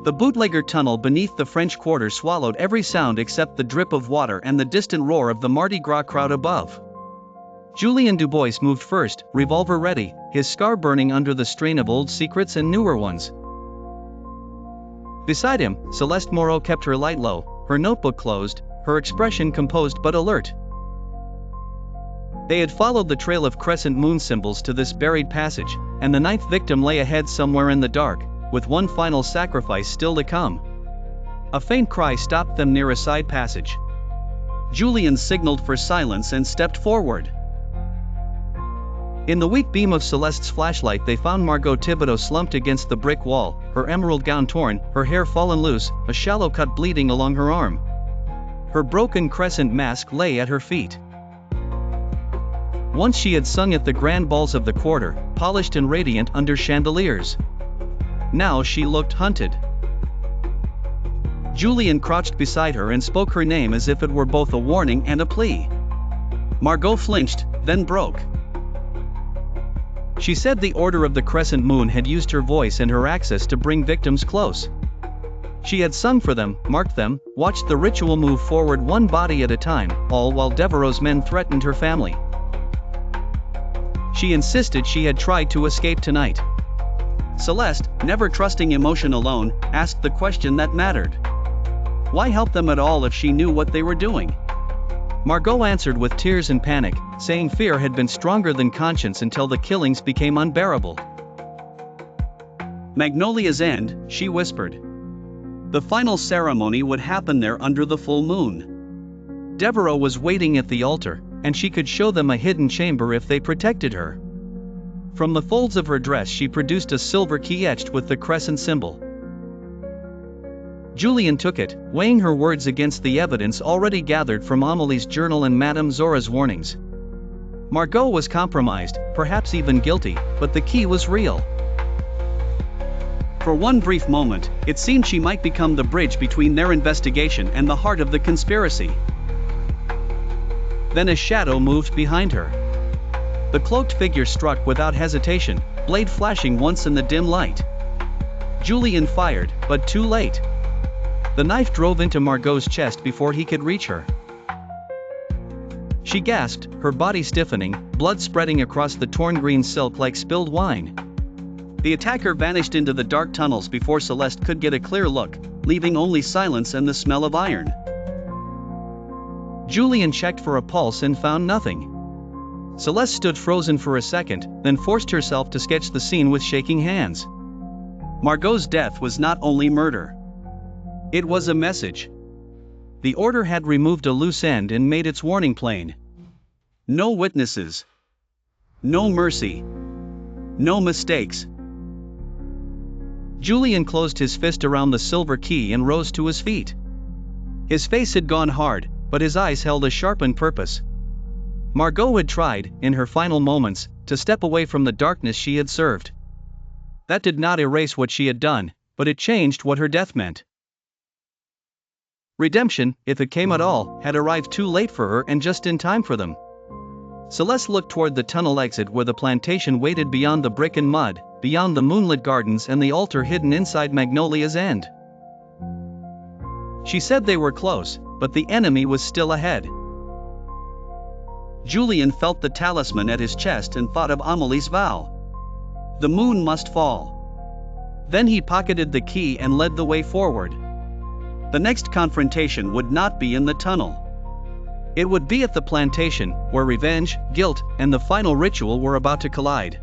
The bootlegger tunnel beneath the French Quarter swallowed every sound except the drip of water and the distant roar of the Mardi Gras crowd above. Julien Dubois moved first, revolver ready, his scar burning under the strain of old secrets and newer ones. Beside him, Celeste Moreau kept her light low, her notebook closed, her expression composed but alert. They had followed the trail of Crescent Moon symbols to this buried passage, and the ninth victim lay ahead somewhere in the dark, with one final sacrifice still to come. A faint cry stopped them near a side passage. Julien signaled for silence and stepped forward. In the weak beam of Celeste's flashlight they found Margaux Thibodeau slumped against the brick wall, her emerald gown torn, her hair fallen loose, a shallow cut bleeding along her arm. Her broken crescent mask lay at her feet. Once she had sung at the grand balls of the quarter, polished and radiant under chandeliers. Now she looked hunted. Julien crouched beside her and spoke her name as if it were both a warning and a plea. Margaux flinched, then broke. She said the Order of the Crescent Moon had used her voice and her access to bring victims close. She had sung for them, marked them, watched the ritual move forward one body at a time, all while Devereaux's men threatened her family. She insisted she had tried to escape tonight. Celeste, never trusting emotion alone, asked the question that mattered. Why help them at all if she knew what they were doing? Margaux answered with tears and panic, saying fear had been stronger than conscience until the killings became unbearable. Magnolia's end, she whispered. The final ceremony would happen there under the full moon. Devereaux was waiting at the altar, and she could show them a hidden chamber if they protected her. From the folds of her dress she produced a silver key etched with the crescent symbol. Julien took it, weighing her words against the evidence already gathered from Amélie's journal and Madame Zora's warnings. Margaux was compromised, perhaps even guilty, but the key was real. For one brief moment, it seemed she might become the bridge between their investigation and the heart of the conspiracy. Then a shadow moved behind her. The cloaked figure struck without hesitation, blade flashing once in the dim light. Julien fired, but too late. The knife drove into Margaux's chest before he could reach her. She gasped, her body stiffening, blood spreading across the torn green silk like spilled wine. The attacker vanished into the dark tunnels before Celeste could get a clear look, leaving only silence and the smell of iron. Julien checked for a pulse and found nothing. Celeste stood frozen for a second, then forced herself to sketch the scene with shaking hands. Margaux's death was not only murder. It was a message. The order had removed a loose end and made its warning plain. No witnesses. No mercy. No mistakes. Julien closed his fist around the silver key and rose to his feet. His face had gone hard, but his eyes held a sharpened purpose. Margaux had tried, in her final moments, to step away from the darkness she had served. That did not erase what she had done, but it changed what her death meant. Redemption, if it came at all, had arrived too late for her and just in time for them. Celeste looked toward the tunnel exit where the plantation waited beyond the brick and mud, beyond the moonlit gardens and the altar hidden inside Magnolia's end. She said they were close, but the enemy was still ahead. Julien felt the talisman at his chest and thought of Amélie's vow. The moon must fall. Then he pocketed the key and led the way forward. The next confrontation would not be in the tunnel. It would be at the plantation, where revenge, guilt, and the final ritual were about to collide.